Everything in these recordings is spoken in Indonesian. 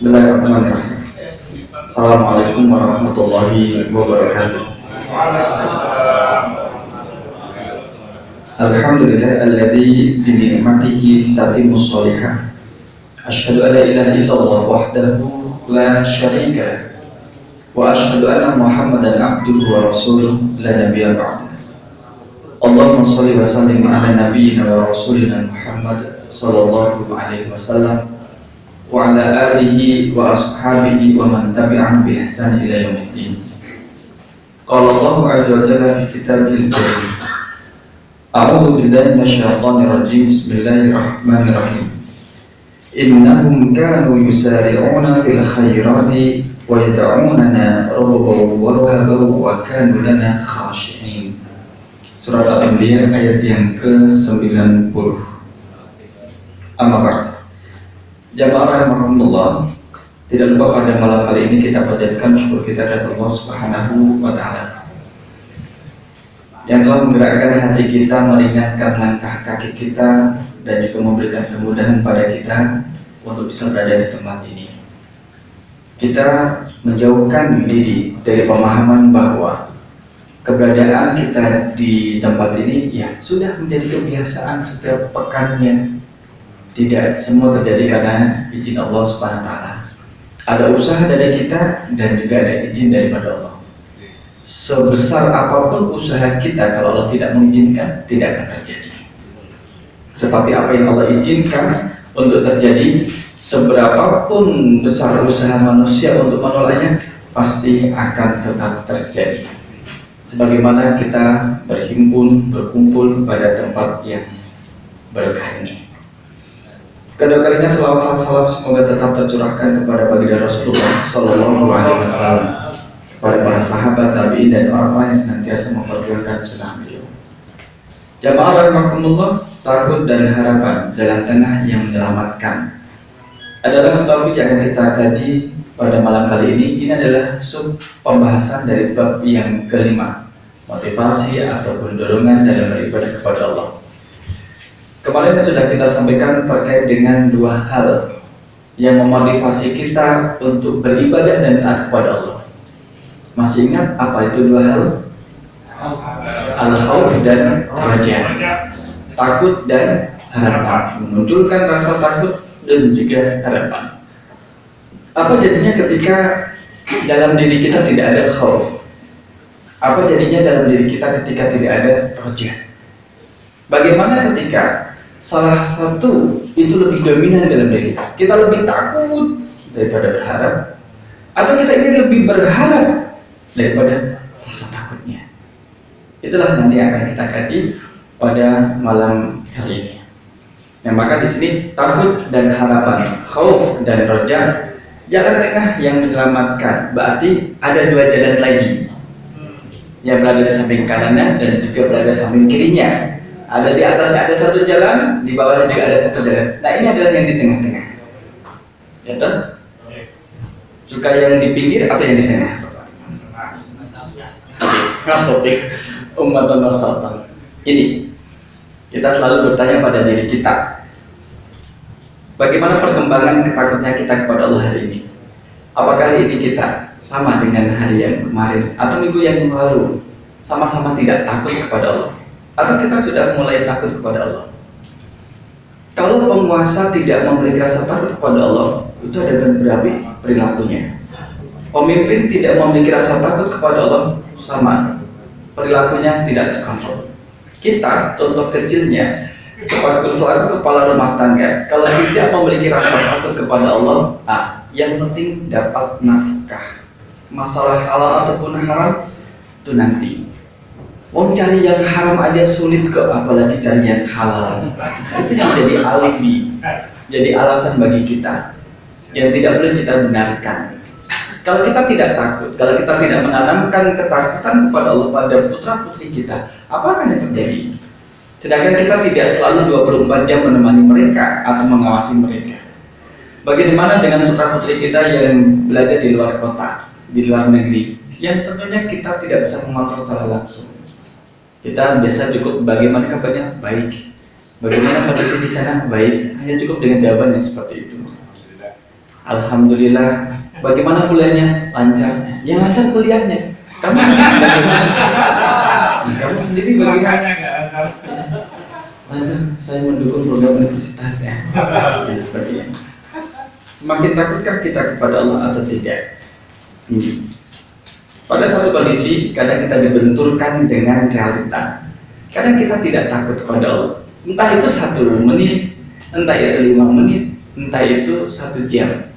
Bismillahirrahmanirrahim. Assalamualaikum warahmatullahi wabarakatuh. Alhamdulillah alladzi bi ni'matihi tatimmus shalihah. Asyhadu an la ilaha illallah wahdahu la syarika lah. Wa asyhadu anna Muhammadan abduhu wa rasuluhu la nabiyya ba'dahu. Allahumma shalli wa sallim ala nabiyyina wa rasulina Muhammad sallallahu alaihi wasallam wa ala alihi wa ashabihi wa man tabi'ahum bi ihsan ila yaumiddin. Qala Allah azza wa jalla fi kitabihil karim. A'udzu billahi minasyaitonir rajim. Bismillahirrahmanirrahim. Innahum kanu yusari'una fil khairati wa yad'unana raghaban wa rahaban wa kanu lana khashi'in. Surat Al-Anbiya ayat yang ke-90. Amma ba'd. Jamaah rahimakumullah, tidak lupa pada malam kali ini kita panjatkan syukur kita kepada Allah Subhanahu wa taala yang telah menggerakkan hati kita, meringankan langkah kaki kita, dan juga memberikan kemudahan pada kita untuk bisa berada di tempat ini. Kita menjauhkan diri dari pemahaman bahwa keberadaan kita di tempat ini ya sudah menjadi kebiasaan setiap pekannya. Tidak, semua terjadi karena izin Allah Subhanahu wa taala. Ada usaha dari kita dan juga ada izin daripada Allah. Sebesar apapun usaha kita, kalau Allah tidak mengizinkan, tidak akan terjadi. Tetapi apa yang Allah izinkan untuk terjadi, seberapapun besar usaha manusia untuk menolaknya, pasti akan tetap terjadi. Sebagaimana kita berkumpul pada tempat yang berkah ini. Kedua kalinya selawat salam semoga tetap tercurahkan kepada baginda Rasulullah Sallallahu Alaihi Wasallam, kepada para sahabat, tabi'in, dan orang-orang yang senantiasa memperjuangkan sunnah beliau. Jamaah rahimakumullah, takut dan harapan, jalan tengah yang menyelamatkan, adalah topik yang akan kita kaji pada malam kali ini. Ini adalah sub pembahasan dari bab yang kelima, motivasi ataupun dorongan dalam beribadah kepada Allah. Kemarin sudah kita sampaikan terkait dengan dua hal yang memotivasi kita untuk beribadah dan taat kepada Allah. Masih ingat apa itu dua hal? Al-khawf dan raja. Takut dan harapan. Memunculkan rasa takut dan juga harapan. Apa jadinya ketika dalam diri kita tidak ada khawf? Apa jadinya dalam diri kita ketika tidak ada raja? Bagaimana ketika salah satu itu lebih dominan dalam diri kita? Kita lebih takut daripada berharap, atau kita ingin lebih berharap daripada rasa takutnya? Itulah nanti akan kita kaji pada malam kali ini. Nah, maka di sini takut dan harapan, khauf dan roja, jalan tengah yang menyelamatkan. Berarti ada dua jalan lagi yang berada di samping kanannya dan juga berada di samping kirinya. Ada di atasnya ada satu jalan, di bawahnya juga ada satu jalan. Nah, ini adalah yang di tengah-tengah. Ya toh? Suka yang di pinggir atau yang di tengah? Nasabik ummatan wasatan. Ini kita selalu bertanya pada diri kita, bagaimana perkembangan ketakutan kita kepada Allah hari ini? Apakah hari ini kita sama dengan hari yang kemarin atau minggu yang lalu, sama-sama tidak takut kepada Allah? Atau kita sudah mulai takut kepada Allah? Kalau penguasa tidak memiliki rasa takut kepada Allah, itu ada berapa perilakunya. Pemimpin tidak memiliki rasa takut kepada Allah, sama perilakunya tidak terkontrol. Kita, contoh kecilnya, selaku kepala rumah tangga, kalau tidak memiliki rasa takut kepada Allah, yang penting dapat nafkah. Masalah halal ataupun haram itu nanti. Mau cari yang haram aja sulit kok, apalagi cari yang halal. Itu yang jadi alibi, jadi alasan bagi kita yang tidak boleh kita benarkan. Kalau kita tidak takut, kalau kita tidak menanamkan ketakutan kepada Allah pada putra putri kita, apa akan yang terjadi? Sedangkan kita tidak selalu 24 jam menemani mereka atau mengawasi mereka. Bagaimana dengan putra putri kita yang belajar di luar kota, di luar negeri, yang tentunya kita tidak bisa mengontrol secara langsung. Kita biasa cukup bagaimana kabarnya? Baik. Bagaimana kondisi di sana? Baik. Hanya cukup dengan jawaban yang seperti itu. Alhamdulillah. Bagaimana kuliahnya? Lancar. Ya lancar kuliahnya. Kamu sendiri bagaimana? Kamu sendiri bagaimana? Lancar. Saya mendukung program universitasnya. Jadi seperti ini. Semakin takutkah kita kepada Allah atau tidak? Pada satu kondisi, kadang kita dibenturkan dengan realita. Kadang kita tidak takut kepada Allah. Entah itu 1 menit, entah itu 5 menit, entah itu 1 jam.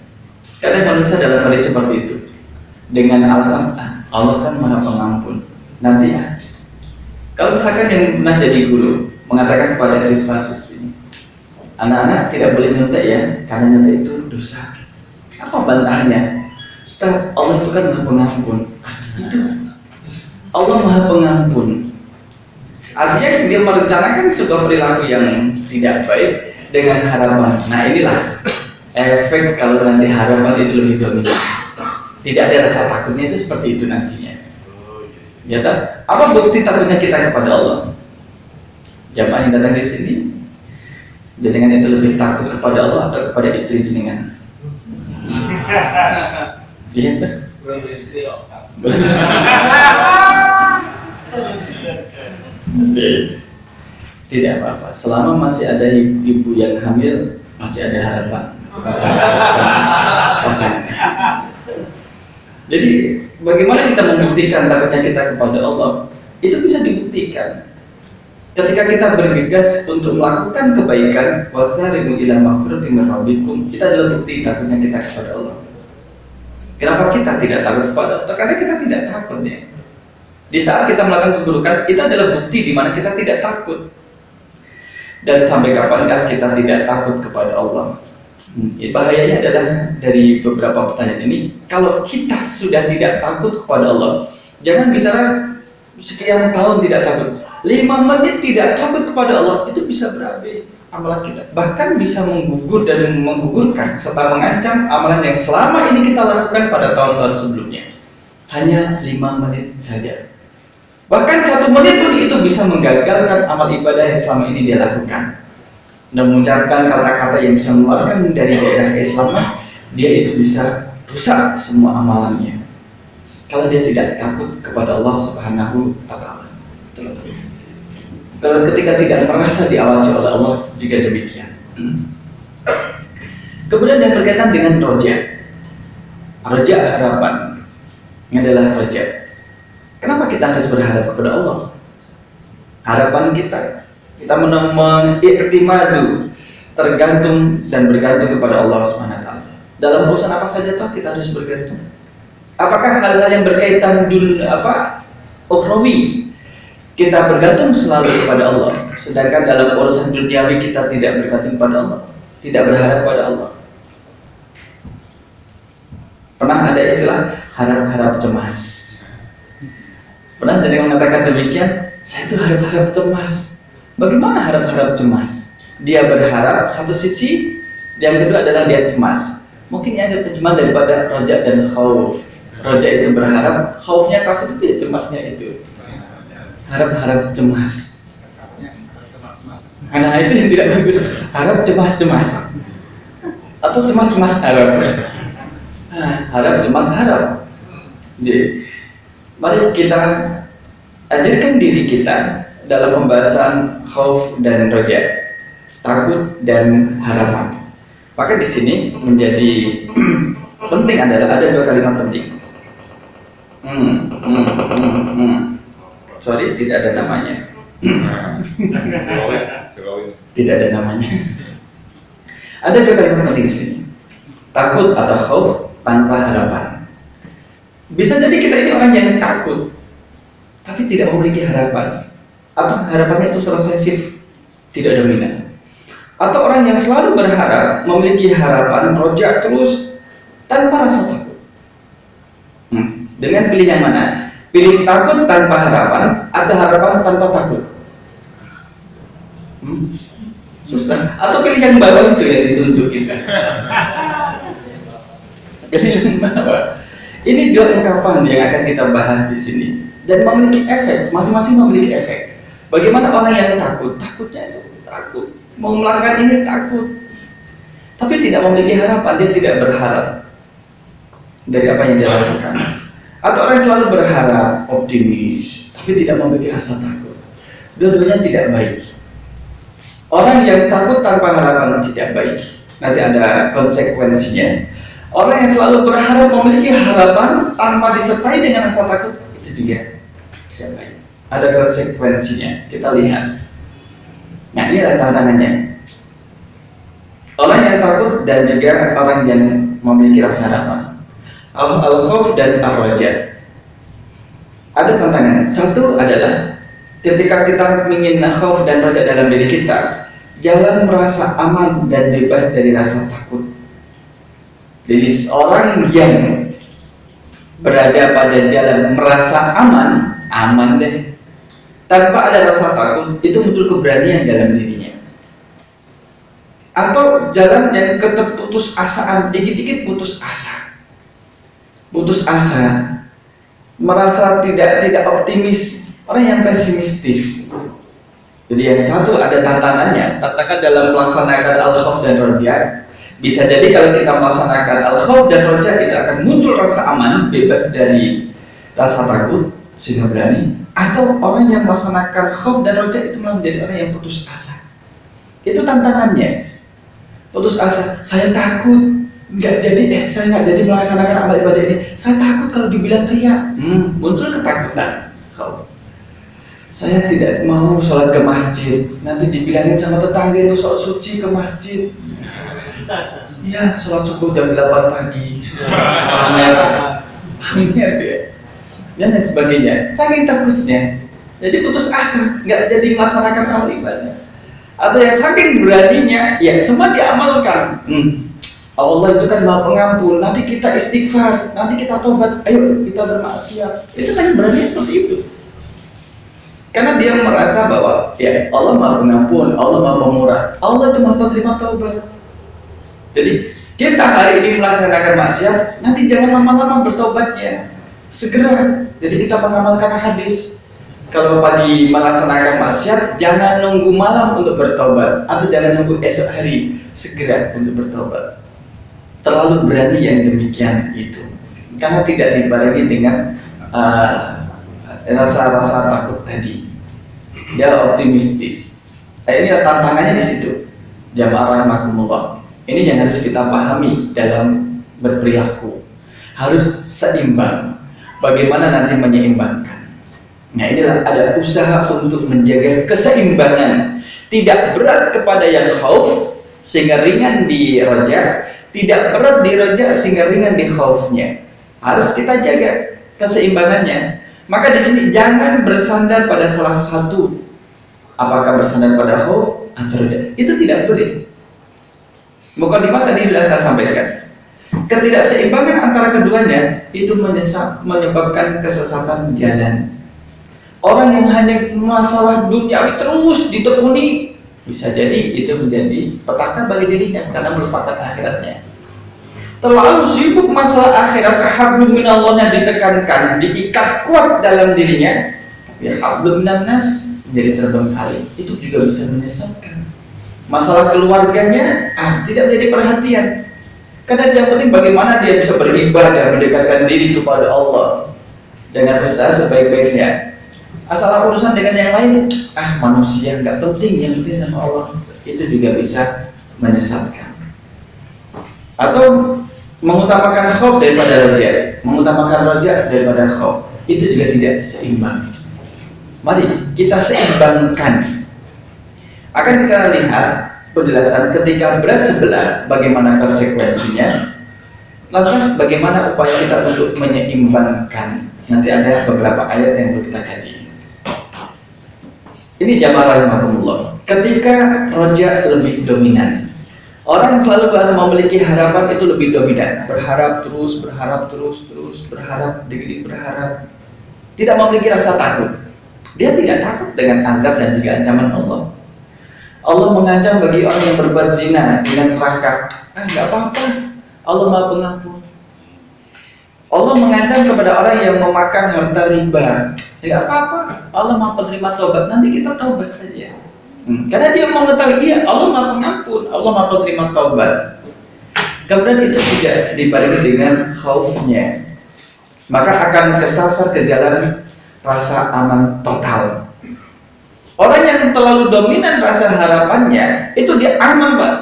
Kadang manusia dalam kondisi seperti itu dengan alasan Allah kan Maha Pengampun. Nanti kalau misalkan yang pernah jadi guru mengatakan kepada siswa-siswi, anak-anak tidak boleh nyontek ya, karena nyontek itu dosa. Apa bantahnya? Ustaz, Allah itu kan Maha Pengampun. Itu Allah Maha Pengampun. Artinya dia merencanakan sebuah perilaku yang tidak baik dengan harapan. Nah inilah efek kalau nanti harapan itu lebih dominan. Tidak ada rasa takutnya, itu seperti itu nantinya. Ya tak? Apa bukti takutnya kita kepada Allah? Jamaah yang datang di sini, jenengan itu lebih takut kepada Allah atau kepada istri jenengan? Iya tak? Belum istri Tidak apa-apa. Selama masih ada ibu yang hamil, masih ada harapan. Jadi bagaimana kita membuktikan takutnya kita kepada Allah? Itu bisa dibuktikan ketika kita bergegas untuk melakukan kebaikan. Wasari'u ila maghfiratin min rabbikum. Itu adalah bukti takutnya kita kepada Allah. Kenapa kita tidak takut kepada Allah? Karena kita tidak takut ya. Di saat kita melakukan keburukan, itu adalah bukti di mana kita tidak takut. Dan sampai kapankah kita tidak takut kepada Allah? Bahayanya adalah dari beberapa pertanyaan ini, kalau kita sudah tidak takut kepada Allah, jangan bicara sekian tahun tidak takut, 5 menit tidak takut kepada Allah, itu bisa berabe amalan kita, bahkan bisa menggugur dan menggugurkan serta mengancam amalan yang selama ini kita lakukan pada tahun-tahun sebelumnya. Hanya 5 menit saja, bahkan 1 menit pun itu bisa menggagalkan amal ibadah yang selama ini dia lakukan. Dan mengucapkan kata-kata yang bisa mengeluarkan dari daerah keislaman, dia itu bisa rusak semua amalannya kalau dia tidak takut kepada Allah Subhanahu wa Ta'ala. Kalau ketika tidak merasa diawasi oleh Allah juga demikian. Kemudian yang berkaitan dengan roja harapan, ini adalah roja. Kenapa kita harus berharap kepada Allah? Harapan kita mengiktimadu, tergantung dan bergantung kepada Allah Subhanahu wa Ta'ala. Dalam urusan apa saja toh kita harus bergantung. Apakah hal-hal yang berkaitan ukhrawi kita bergantung selalu kepada Allah, sedangkan dalam urusan duniawi kita tidak bergantung kepada Allah, tidak berharap kepada Allah. Pernah ada istilah harap-harap cemas. Pernah jadi mengatakan demikian, saya itu harap-harap cemas. Bagaimana harap-harap cemas? Dia berharap satu sisi, yang kedua adalah dia cemas. Mungkin ada terjemahan daripada roja dan khauf. Roja itu berharap, khaufnya takut itu, cemasnya itu harap-harap cemas. Nah itu yang tidak bagus. Harap cemas-cemas atau cemas-cemas harap. Harap cemas harap. Jadi mari kita ajarkan diri kita dalam pembahasan khauf dan roja, takut dan harapan. Maka di sini menjadi penting adalah ada 2 kalimat penting. Sorry, tidak ada namanya. Tidak ada namanya. Ada 2 kalimat penting di sini. Takut atau khauf tanpa harapan. Bisa jadi kita ini orang yang takut, tapi tidak memiliki harapan. Atau harapannya itu selesai, tidak dominan. Atau orang yang selalu berharap, memiliki harapan, roja terus tanpa rasa takut. Dengan pilih yang mana? Pilih takut tanpa harapan atau harapan tanpa takut? Susah. Atau pilih yang bawah itu yang ditunjuk kita. Pilih yang bawah. Ini 2 ungkapan yang akan kita bahas di sini dan memiliki efek, masing-masing memiliki efek. Bagaimana orang yang takut? Takutnya itu takut. Mau melanggar ini takut. tapi tidak memiliki harapan, dia tidak berharap dari apa yang dia lakukan. Atau orang yang selalu berharap, optimis, tapi tidak memiliki rasa takut. Dua-duanya tidak baik. Orang yang takut tanpa harapan tidak baik. Nanti ada konsekuensinya. Orang yang selalu berharap memiliki harapan tanpa disertai dengan rasa takut, itu juga tidak baik. Ada konsekuensinya. Kita lihat. Nah, ini adalah tantangannya. Orang yang takut dan juga orang yang memiliki rasa harapan. Al-khawf dan ar-raja. Ada tantangan. Satu adalah ketika kita ingin khawf dan raja dalam diri kita, jangan merasa aman dan bebas dari rasa takut. Jadi orang yang berada pada jalan merasa aman deh, tanpa ada rasa takut, itu muncul keberanian dalam dirinya. Atau jalan yang keterputus asaan, dikit-dikit putus asa, merasa tidak optimis, orang yang pesimistis. Jadi yang satu ada tantangan dalam melaksanakan al-khawf dan roja. Bisa jadi kalau kita melaksanakan al-khawf dan roja, itu akan muncul rasa aman, bebas dari rasa takut, sehingga berani. Atau orang yang melaksanakan khawf dan roja itu malah menjadi orang yang putus asa. Itu tantangannya. Putus asa, saya takut saya nggak jadi melaksanakan amal ibadah ini. Saya takut kalau dibilang teriak, muncul ketakutan. Saya tidak mau sholat ke masjid, nanti dibilangin sama tetangga itu sholat suci ke masjid. Iya, sholat subuh jam 8 pagi. Dan lain sebagainya. Saking takutnya, jadi putus asa, nggak jadi melaksanakan amal ibadah. Atau yang saking beraninya, ya semua diamalkan. Allah itu kan Maha Pengampun, nanti kita istighfar, nanti kita tobat, ayo kita bermaksiat. Itu kan berani seperti itu. Karena dia merasa bahwa ya Allah Maha Pengampun, Allah Maha Pemurah, Allah itu Maha Penerima Taubat. Jadi kita hari ini melaksanakan maksiat, nanti jangan lama-lama bertobatnya, segera. Jadi kita mengamalkan hadis. Kalau pagi melaksanakan maksiat, jangan nunggu malam untuk bertobat, atau jangan nunggu esok hari, segera untuk bertobat. Terlalu berani yang demikian itu, karena tidak dibarengi dengan rasa-rasa takut tadi. Dia optimistis. Ini tantangannya di situ. Jamaah rahimakumullah. Ini yang harus kita pahami dalam berperilaku. Harus seimbang. Bagaimana nanti menyeimbangkan? Nah, inilah ada usaha untuk menjaga keseimbangan. Tidak berat kepada yang khauf sehingga ringan di roja, tidak berat di roja sehingga ringan di khaufnya. Harus kita jaga keseimbangannya. Maka di sini jangan bersandar pada salah satu. Apakah bersandar pada khauf atau roja? Itu tidak boleh. Mukadimah tadi sudah saya sampaikan. Ketidakseimbangan antara keduanya itu menyebabkan kesesatan jalan. Orang yang hanya masalah duniawi terus ditekuni, bisa jadi itu menjadi petaka bagi dirinya karena melupakan akhiratnya. Terlalu sibuk masalah akhirat, hablum minallahnya ditekankan, diikat kuat dalam dirinya, tapi hablum minannas menjadi terbengkalai. Itu juga bisa menyesatkan. Masalah keluarganya tidak menjadi perhatian. Karena yang penting bagaimana dia bisa beribadah, mendekatkan diri kepada Allah dengan usaha sebaik-baiknya. Asal urusan dengan yang lain, manusia nggak penting, yang penting sama Allah. Itu juga bisa menyesatkan. Atau mengutamakan khauf daripada roja, mengutamakan roja daripada khauf, itu juga tidak seimbang. Mari kita seimbangkan. Akan kita lihat penjelasan ketika berat sebelah, bagaimana konsekuensinya. Lantas bagaimana upaya kita untuk menyeimbangkan. Nanti ada beberapa ayat yang perlu kita kaji. Ini jamaah rahimakumullah. Ketika roja lebih dominan, orang yang selalu memiliki harapan itu lebih dominan. Berharap terus, berharap, tidak memiliki rasa takut. Dia tidak takut dengan azab dan juga ancaman Allah. Allah mengancam bagi orang yang berbuat zina dengan neraka. Enggak apa-apa, Allah Maha Pengampun. Allah mengancam kepada orang yang memakan harta riba. Enggak apa-apa, Allah Maha Penerima Taubat. Nanti kita taubat saja. Karena dia mengetahui, iya Allah Maha Pengampun, Allah Maha Penerima Taubat. kemudian itu tidak dibarengi dengan khaufnya, maka akan kesasar ke jalan rasa aman total. Orang yang terlalu dominan rasa harapannya, itu dia aman Pak,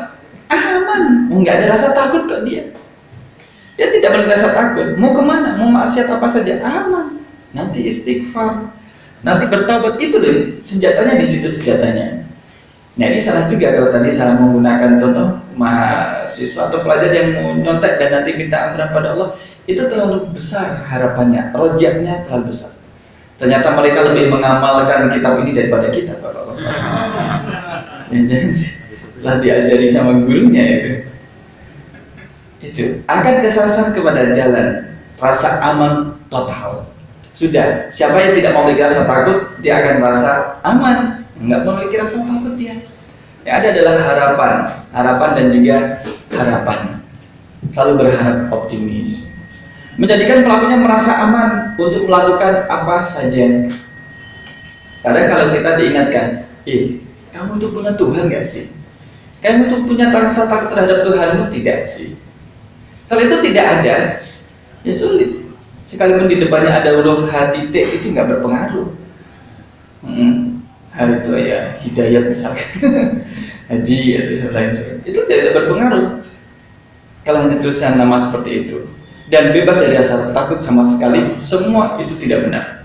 aman, nggak ada rasa takut kok dia. Dia tidak merasa takut, mau kemana, mau maksiat apa saja aman. Nanti istighfar, nanti bertobat, itu deh senjatanya di situ senjatanya. Nah ini salah juga kalau tadi salah menggunakan contoh mahasiswa atau pelajar yang mau nyontek dan nanti minta ampunan pada Allah, itu terlalu besar harapannya, rojaknya terlalu besar. Ternyata mereka lebih mengamalkan kitab ini daripada kita, Bapak-bapak. Ya, jangan lah diajari sama gurunya itu akan kesasar kepada jalan rasa aman total. Sudah, siapa yang tidak memiliki rasa takut, dia akan merasa aman. Enggak memiliki rasa takut dia. Yang ada adalah harapan dan juga harapan. Selalu berharap, optimis. Menjadikan pelakunya merasa aman untuk melakukan apa saja. Kadang kalau kita diingatkan, kamu itu punya Tuhan gak sih? Kamu itu punya rasa takut terhadap Tuhanmu tidak sih? Kalau itu tidak ada, ya sulit. Sekalipun di depannya ada huruf H titik, itu nggak berpengaruh. Hari itu ya hidayat misalkan, haji atau sebagainya, itu tidak berpengaruh. Kalau hanya tulisan nama seperti itu dan bebas dari rasa takut sama sekali, semua itu tidak benar.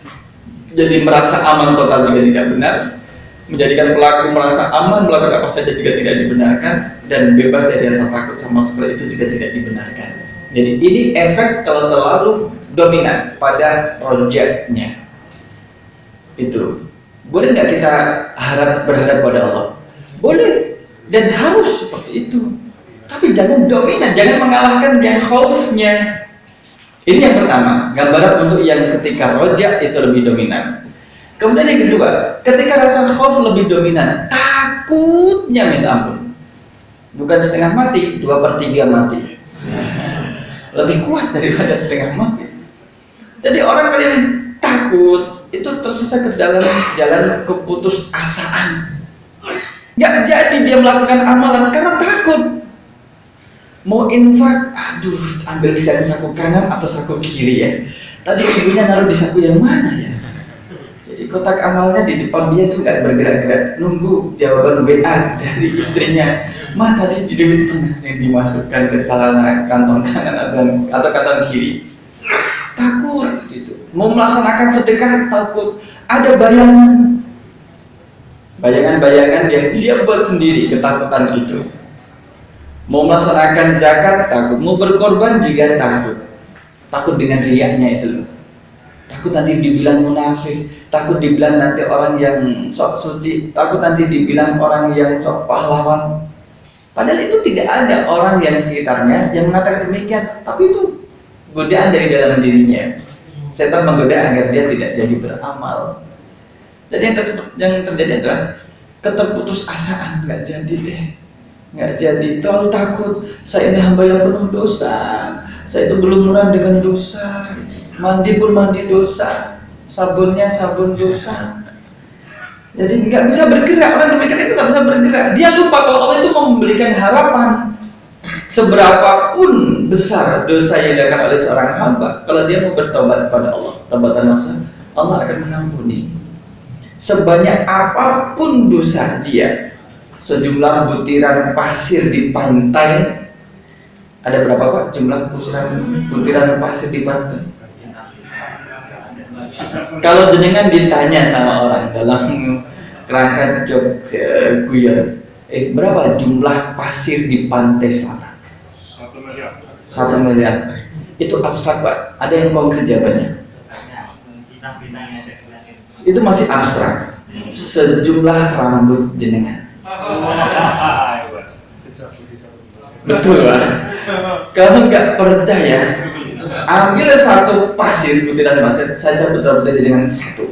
Jadi merasa aman total juga tidak benar. Menjadikan pelaku merasa aman melakukan apa saja juga tidak dibenarkan, dan bebas dari rasa takut sama sekali itu juga tidak dibenarkan. Jadi ini efek kalau terlalu dominan pada rojaknya. Itu boleh nggak kita berharap pada Allah? Boleh dan harus seperti itu. Tapi jangan dominan, jangan mengalahkan yang khaufnya. Ini yang pertama, gambaran untuk yang ketika rojak itu lebih dominan. Kemudian yang kedua, ketika rasa khauf lebih dominan, takutnya minta ampun. Bukan setengah mati, 2/3 mati. Lebih kuat daripada setengah mati. Jadi orang yang takut itu tersesat ke dalam jalan keputusasaan. Nggak jadi dia melakukan amalan karena takut. Mau infak, aduh, ambil di saku kanan atau saku kiri ya. Tadi ibunya naruh di saku yang mana ya? Jadi kotak amalnya di depan dia itu nggak bergerak-gerak, nunggu jawaban WA dari istrinya. Tadi video itu yang dimasukkan ke celana kantong kanan atau kantong kiri. Takut gitu. Mau melaksanakan sedekah takut. Ada bayangan yang dia buat sendiri, ketakutan itu. Mau melaksanakan zakat takut, mau berkorban juga takut. Takut dengan riaknya itu. Takut nanti dibilang munafik, takut dibilang nanti orang yang sok suci, takut nanti dibilang orang yang sok pahlawan. Padahal itu tidak ada orang yang sekitarnya yang mengatakan demikian, tapi itu godaan dari dalam dirinya. Setan menggoda agar dia tidak jadi beramal. Jadi yang terjadi adalah keterputusasaan, nggak jadi deh, nggak jadi. Terlalu takut, saya ini hamba yang penuh dosa, saya itu belum murah dengan dosa, mandi pun mandi dosa, sabunnya sabun dosa. Jadi nggak bisa bergerak, orang demikian itu nggak bisa bergerak. Dia lupa kalau Allah itu mau memberikan harapan. Seberapapun besar dosa yang dilakukan oleh seorang hamba, kalau dia mau bertobat kepada Allah, tobatan nasuha, Allah akan mengampuni. Sebanyak apapun dosa dia, sejumlah butiran pasir di pantai, ada berapa Pak jumlah butiran pasir di pantai? Kalau jenengan ditanya sama orang dalam kerangka guyon, berapa jumlah pasir di pantai selatan? 1 miliar. Itu abstrak Pak, ada yang konkret jawabannya. Itu masih abstrak. Sejumlah rambut jenengan. Betul Pak. Kalau nggak percaya, ambil satu pasir, butiran pasir, saya cabut rambutnya jenengan satu.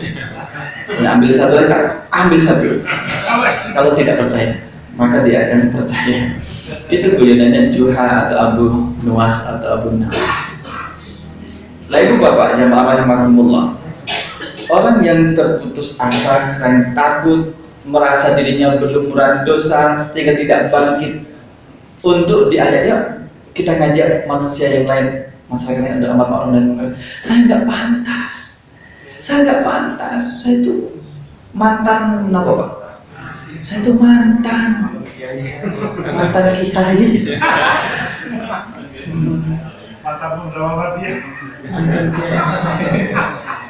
Nah, ambil satu lagi, ambil satu. Kalau tidak percaya, maka dia akan percaya. Itu guyonannya Juha atau Abu Nuwas atau Abu Nawas. Lah itu Bapak jamaah rahimakumullah. Orang yang terputus asa, yang takut, merasa dirinya berlumuran dosa sehingga tidak bangkit untuk diajak, kita ngajak manusia yang lain, masyarakat yang untuk amal ma'ruf dan munkar. Saya nggak pantas. Saya itu mantan apa Pak? Saya itu mantan kiai.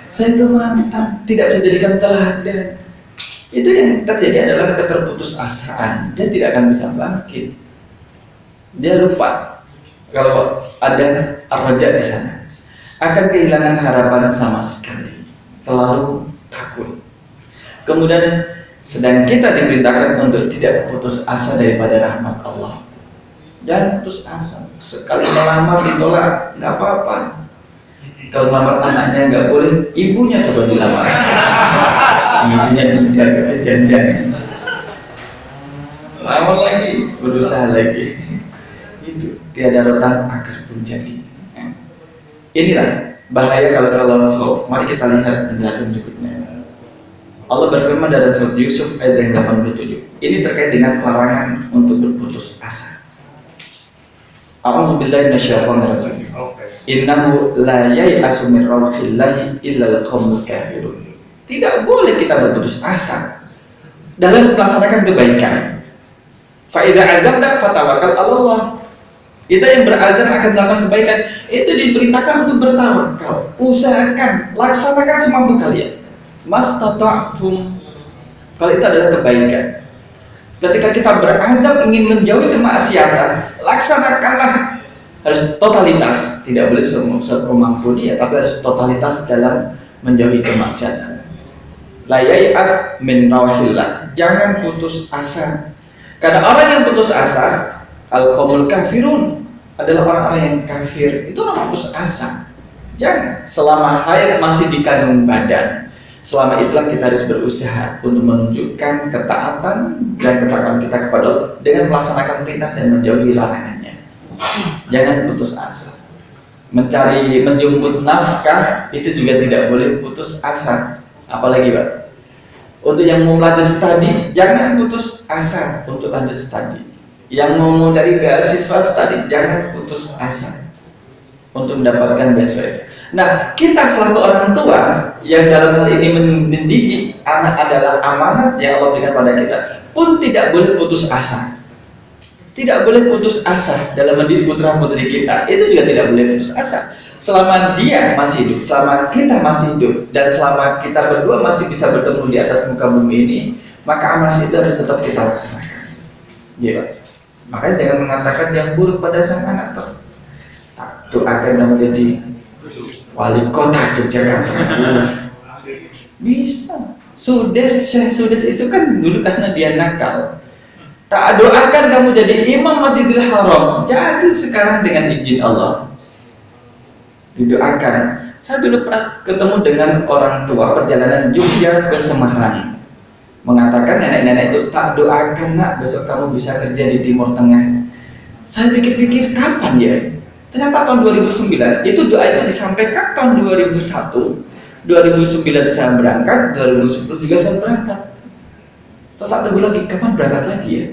Saya itu mantan, tidak bisa jadikan teladan. Itu yang terjadi adalah keterputusasaan. Dia tidak akan bisa bangkit. Dia lupa kalau ada ar-raja di sana, akan kehilangan harapan sama sekali, terlalu takut. Kemudian sedang kita diperintahkan untuk tidak putus asa daripada rahmat Allah. Jangan putus asa. Sekali melamar ditolak, nggak apa-apa. Kalau melamar anaknya nggak boleh, ibunya coba dilamar. Ibunya tidak kejadian. Lamar lagi, berusaha lagi. Itu tiada rotan akar pun jadi. Inilah bahaya kalau khauf. Mari kita lihat penjelasan berikutnya. Allah berfirman dalam surat Yusuf ayat yang 87. Ini terkait dengan larangan untuk berputus asa. A'udzubillahi minasyaitonir rajim. Innahu la yai'asu min rauhillahi illal qaumul kafirun. Tidak boleh kita berputus asa dalam melaksanakan kebaikan. Fa idza azamta fatawakkal 'ala Allah. Kita yang berazam akan melakukan kebaikan itu diperintahkan untuk bertawakal. Usahakan, laksanakan semampu kalian. Mastata'tum. Kalau itu adalah kebaikan. Ketika kita berazam ingin menjauhi kemaksiatan, laksanakanlah. Harus totalitas, tidak boleh semampu dia, tapi harus totalitas dalam menjauhi kemaksiatan. La yai'as min rauhillah. Jangan putus asa. Karena orang yang putus asa, al-qaumul kafirun, adalah orang-orang yang kafir. Itu namanya putus asa. Jangan. Selama hayat masih di kandung badan, selama itulah kita harus berusaha untuk menunjukkan ketaatan dan ketakwaan kita kepada Allah dengan melaksanakan perintah dan menjauhi larangannya. Jangan putus asa. Menjemput nafkah itu juga tidak boleh putus asa. Apalagi Pak, untuk yang mau lanjut studi, jangan putus asa untuk lanjut studi. Yang mau dari beasiswa studi, jangan putus asa untuk mendapatkan beasiswa. Nah, kita selaku orang tua yang dalam hal ini mendidik anak adalah amanat yang Allah berikan pada kita, pun tidak boleh putus asa. Tidak boleh putus asa dalam mendidik putra putri kita. Itu juga tidak boleh putus asa. Selama dia masih hidup, selama kita masih hidup, dan selama kita berdua masih bisa bertemu di atas muka bumi ini, maka amanah itu harus tetap kita laksanakan. Ya, makanya jangan mengatakan yang buruk pada sang anak. Tak doakan kamu jadi wali kota Yogyakarta. Bisa. Syekh Sudes itu kan dulu karena dia nakal. Tak doakan kamu jadi imam Masjidil Haram. Jadi sekarang dengan izin Allah didoakan. Saya dulu pernah ketemu dengan orang tua perjalanan Jogja ke Semarang, mengatakan nenek-nenek itu, tak doakan nak besok kamu bisa kerja di Timur Tengah. Saya pikir-pikir kapan ya? Ternyata tahun 2009 itu doa itu disampaikan. Tahun 2001, 2009 saya berangkat, 2010 juga saya berangkat. Terus tak tunggu lagi, kapan berangkat lagi ya?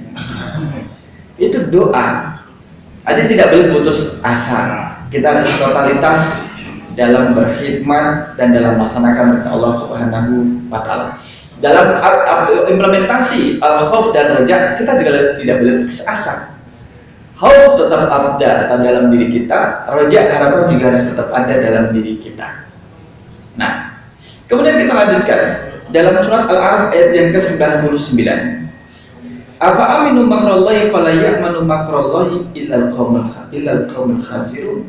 Itu doa. Artinya tidak boleh putus asa. Kita harus totalitas dalam berkhidmat dan dalam melaksanakan Allah Subhanahu wa Ta'ala. Dalam implementasi al-khauf dan raja, kita juga tidak boleh putus asa. Khauf tetap ada dalam diri kita, raja harapan juga harus tetap ada dalam diri kita. Nah, kemudian kita lanjutkan dalam surat Al-A'raf ayat yang ke-99. Afa aminu makrallahi fala ya'manu makrallahi illal qaumul khasirun.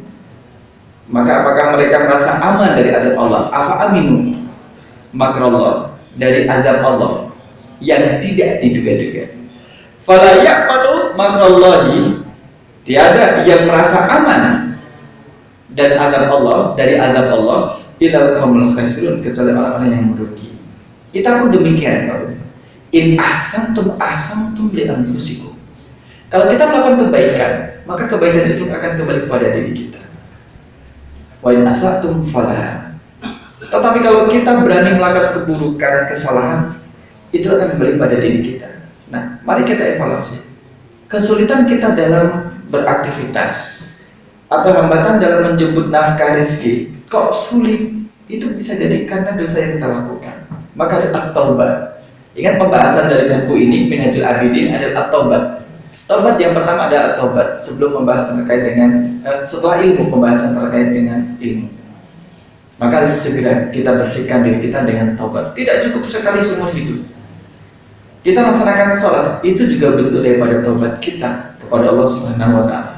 Maka apakah mereka merasa aman dari azab Allah? Afa aminu makrallah, dari azab Allah yang tidak diduga-duga. Fala ya'manu makrallahi, tiada yang merasa aman dan azab Allah, dari azab Allah, illal qaumul khasirun, kecuali orang-orang yang merugi. Kita pun demikian, Pak. In ahsantum ahsantum li anfusikum. Kalau kita melakukan kebaikan, maka kebaikan itu akan kembali kepada diri kita. Wa in asatum falaha. Tetapi kalau kita berani melakukan keburukan, kesalahan, itu akan kembali pada diri kita. Nah, mari kita evaluasi. Kesulitan kita dalam beraktivitas, atau hambatan dalam menjemput nafkah rezeki kok sulit, itu bisa jadi karena dosa yang kita lakukan. Maka at-taubah. Ingat pembahasan dari buku ini Minhajul Abidin adalah at-taubah. Taubat yang pertama adalah at-taubah. Sebelum membahas terkait dengan setelah ilmu, pembahasan terkait dengan ilmu, maka harus segera kita bersihkan diri kita dengan taubat. Tidak cukup sekali seumur hidup kita melaksanakan sholat, itu juga bentuk daripada taubat kita kepada Allah Subhanahu wa Ta'ala.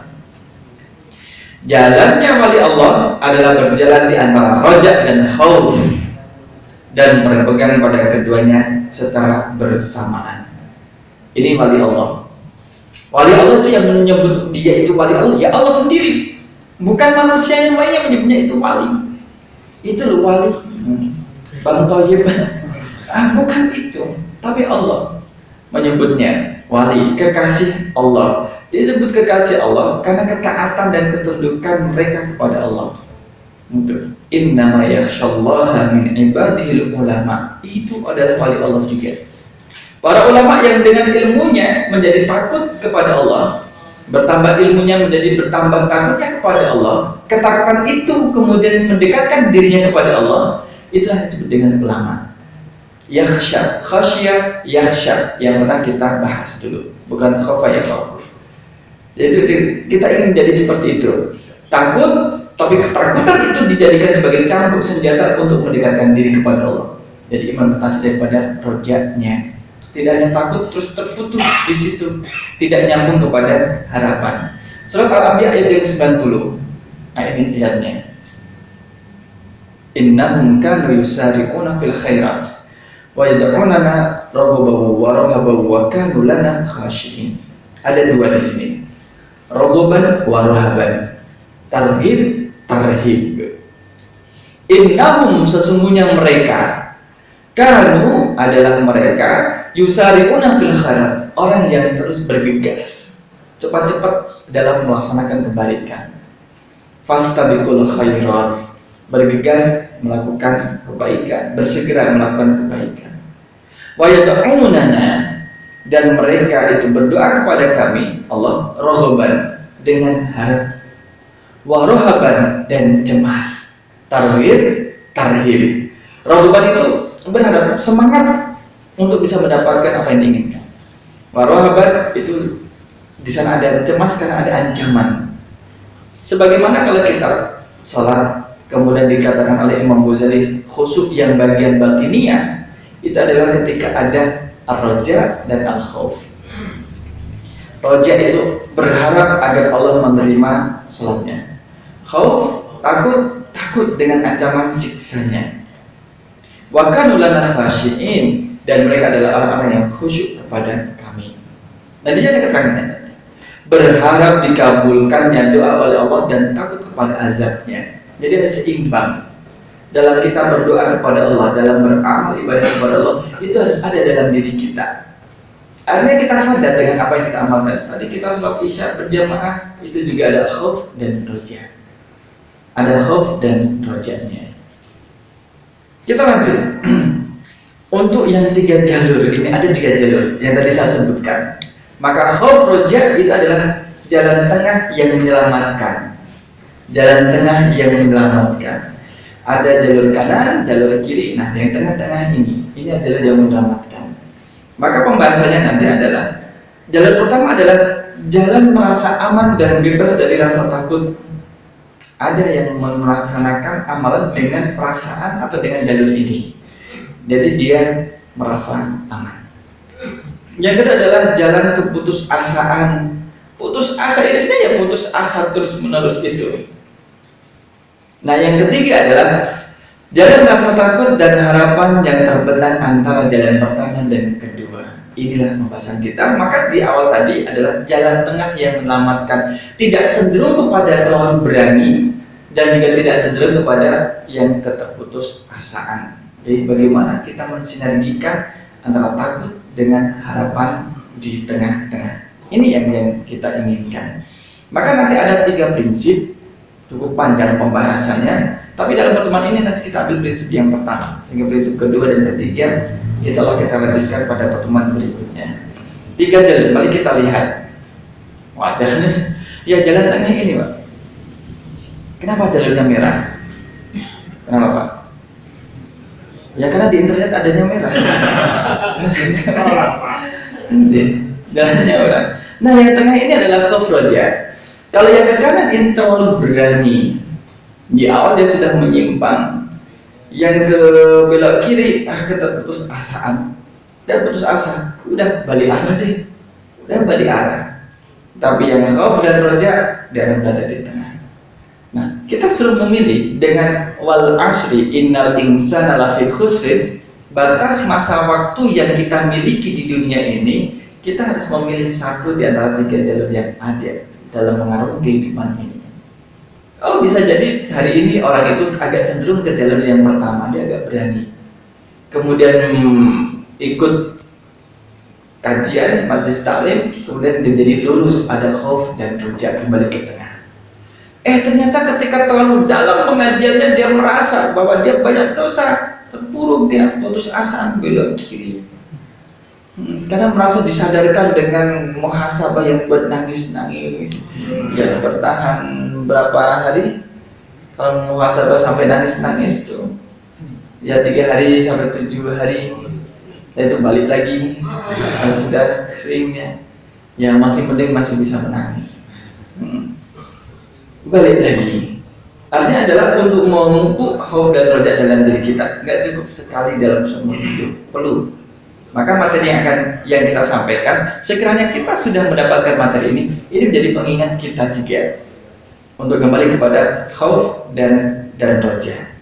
Jalannya wali Allah adalah berjalan di antara roja dan khauf, dan berpegang pada keduanya secara bersamaan. Ini wali Allah. Wali Allah itu yang menyebut dia itu wali Allah, ya Allah sendiri, bukan manusia yang lain yang menyebutnya itu wali. Itu loh wali. Bang Toyib, bukan itu, tapi Allah menyebutnya wali, kekasih Allah. Disebut kekasih Allah karena ketaatan dan ketundukan mereka kepada Allah. Innama yakhshallaha min ibadihil ulama. Itu adalah wali Allah juga. Para ulama yang dengan ilmunya menjadi takut kepada Allah, bertambah ilmunya menjadi bertambah takutnya kepada Allah. Ketakutan itu kemudian mendekatkan dirinya kepada Allah. Itulah disebut dengan ulama. Yakhsha, khasyah, yakhsha yang pernah kita bahas dulu, bukan khafa ya khafu. Jadi kita ingin jadi seperti itu, takut, tapi ketakutan itu dijadikan sebagai cambuk senjata untuk mendekatkan diri kepada Allah. Jadi iman bertasih daripada rojanya. Tidak hanya takut terus terputus di situ, tidak nyambung kepada harapan. Surat Al-Anbiya ayat yang 90. Ayat ini ayatnya. Innahum kanu yusari'una fil khairat wa yad'unana raghaban wa rahaban wa kanu lana khashi'in. Ada dua di sini. Raghaban wa rahaban. Targhib, tarhib. Innahum sesungguhnya mereka, kanu adalah mereka, yusari'una fil khairat, orang yang terus bergegas cepat-cepat dalam melaksanakan kebaikan. Fastabiqul khairat, bergegas melakukan kebaikan, bersegera melakukan kebaikan. Wa yad'unana, dan mereka itu berdoa kepada kami Allah rohoban, dengan harap, wa rohaban, dan cemas, tarhib, tarhib. Rohoban itu berharap, semangat untuk bisa mendapatkan apa yang diinginkan. Wa rohaban itu di sana ada cemas karena ada ancaman. Sebagaimana kalau kita sholat, kemudian dikatakan oleh Imam Ghazali khusyuk yang bagian batiniah, itu adalah ketika ada ar-raja dan al-khauf. Raja itu berharap agar Allah menerima salatnya. Khauf, takut dengan ancaman siksanya. Wa kanu lana khashi'in, dan mereka adalah orang-orang yang khusyuk kepada kami. Nanti ada keterangannya. Berharap dikabulkannya doa oleh Allah dan takut kepada azabnya. Jadi ada seimbang dalam kita berdoa kepada Allah, dalam beramal ibadah kepada Allah, itu harus ada dalam diri kita. Akhirnya kita sadar dengan apa yang kita amalkan. Tadi kita sholat isya berjamaah, itu juga ada khauf dan roja. Ada khauf dan rojanya. Kita lanjut. Untuk yang 3 jalur ini, ada 3 jalur yang tadi saya sebutkan. Maka khauf roja itu adalah jalan tengah yang menyelamatkan. Jalan tengah yang menyelamatkan. Ada jalur kanan, jalur kiri. Nah, yang tengah-tengah ini adalah yang menyelamatkan. Maka pembahasannya nanti adalah jalan pertama adalah jalan merasa aman dan bebas dari rasa takut. Ada yang melaksanakan amalan dengan perasaan atau dengan jalur ini. Jadi dia merasa aman. Yang kedua adalah jalan keputusasaan. Putus asa isinya ya putus asa terus menerus itu. Nah, yang ketiga adalah jalan rasa takut dan harapan yang terbenam antara jalan pertama dan kedua. Inilah pembahasan kita. Maka di awal tadi adalah jalan tengah yang menyelamatkan, tidak cenderung kepada terlalu berani dan juga tidak cenderung kepada yang keterputus asaan. Jadi bagaimana kita mensinergikan antara takut dengan harapan di tengah-tengah. Ini yang kita inginkan. Maka nanti ada 3 prinsip, cukup panjang pembahasannya. Tapi dalam pertemuan ini nanti kita ambil prinsip yang pertama, sehingga prinsip kedua dan ketiga insya Allah kita lanjutkan pada pertemuan berikutnya. 3 jalan, mari kita lihat. Wah, jalannya ya jalan tengah ini, Pak. Kenapa jalurnya merah? Kenapa Pak? Ya karena di internet adanya merah. Jalannya orang. Nah yang tengah ini adalah khauf roja. Kalau yang ke kanan ini terlalu berani. Di awal dia sudah menyimpang. Yang ke belok kiri keterputus asaan. Udah putus asa, udah balik arah deh. Udah balik arah. Tapi yang khauf dan roja dia akan berada di tengah. Nah, kita suruh memilih dengan wal asri innal insana lafi khusrin. Batas masa waktu yang kita miliki di dunia ini, kita harus memilih satu di antara 3 jalur yang ada dalam mengarungi kehidupan ini. Oh, bisa jadi hari ini orang itu agak cenderung ke jalur yang pertama, dia agak berani. Kemudian ikut kajian majelis taklim, kemudian dia jadi lurus pada khauf dan roja, kembali ke tengah. Ternyata ketika terlalu dalam pengajiannya dia merasa bahwa dia banyak dosa, terpuruk, dia putus asa, belok kiri. Karena merasa disadarkan dengan muhasabah yang buat nangis-nangis, yang bertahan berapa hari. Kalau muhasabah sampai nangis-nangis tuh, ya 3 hari sampai 7 hari, dan itu balik lagi. Kalau sudah keringnya, ya masih mending masih bisa menangis. Balik lagi. Artinya adalah untuk memupuk khauf dan roja dalam diri kita. Nggak cukup sekali dalam seumur hidup, perlu. Maka materi yang kita sampaikan, sekiranya kita sudah mendapatkan materi ini menjadi pengingat kita juga untuk kembali kepada khauf dan roja.